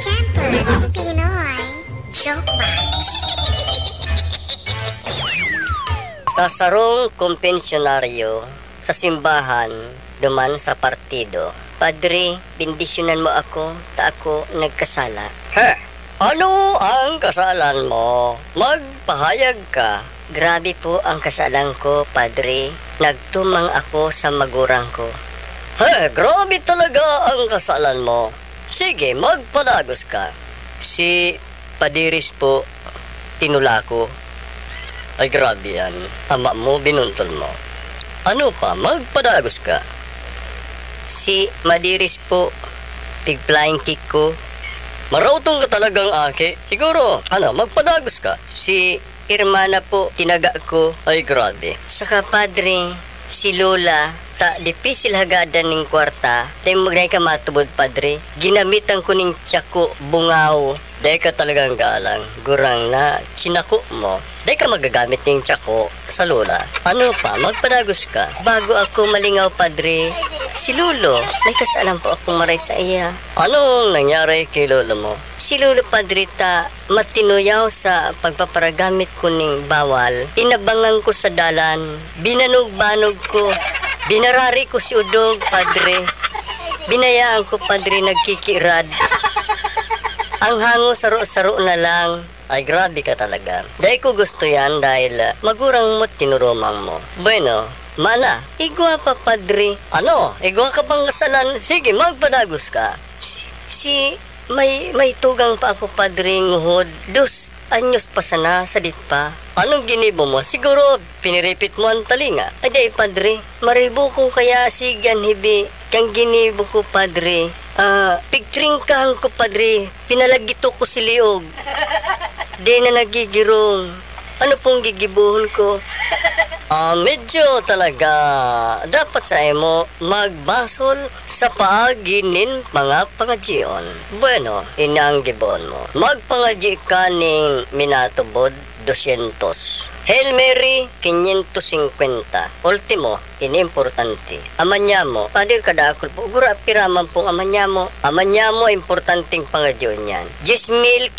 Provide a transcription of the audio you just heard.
Campus Pinoy Joke Box. Sa sarong kumpensyonaryo sa simbahan duman sa partido. Padre, bendisyonan mo ako ta ako nagkasala. Ano ang kasalan mo? Magpahayag ka. Grabe po ang kasalan ko, Padre. Nagtumang ako sa magurang ko. Grabe talaga ang kasalan mo. Sige, magpadagos ka. Si Padiris po, tinula ko. Ay, grabe yan. Ama mo, binuntol mo. Ano pa, magpadagos ka. Si Madiris po, pig-flying kick ko. Marautong ka talagang aki. Siguro, magpadagos ka. Si Irmana po, tinaga ko. Ay, grabe. Saka, Padre, si Lola, dipisil hagadan ning kwarta. Dahil magnay ka matubod, Padre. Ginamitan ko ning tsako, bungaw. Dahil ka talagang galang. Gurang na, sinako mo. Dahil ka magagamit ning tsako sa Lola. Ano pa, magpadagos ka. Bago ako malingaw, Padre, si Lolo, may kasalan po akong maray sa iya. Anong nangyari kay Lolo mo? Si Lolo, Padre, matinuyaw sa pagpaparagamit ko ning bawal. Inabangan ko sa dalan. Binanog-banog ko. Binarari ko si Udog, Padre. Binayaan ko, Padre, nagkikirad. Ang hango saro-saro na lang. Ay, grabe ka talaga. Dahil ko gusto yan dahil magurang mo tinurumang mo. Bueno, mana, igwa pa, Padre. Ano? Igwa ka bang kasalan? Sige, magpadagos ka. May tugang pa ako, Padre, nguhod. Anyos pa sana, sadit pa. Anong ginibo mo? Siguro, piniripit mo ang talinga. Ay, day, Padre, maribo kong kaya si Ganhibi. Kang ginibo ko, Padre. Pigtringkahan ko, Padre. Pinalagito ko si Liog. Di na nagigirong. Ano pong gigibuhon ko? Medyo talaga dapat sa emo magbasol sa paaginin mga pangadjion. Bueno, inang gibon mo. Magpangadji ka ning minatubod 200. Hail Mary, 550. Ultimo, inimportante. Amanyamo, padir kada akul po. Gura, piraman pong amanyamo. Amanyamo, importanteng pangadjion yan. 10,500.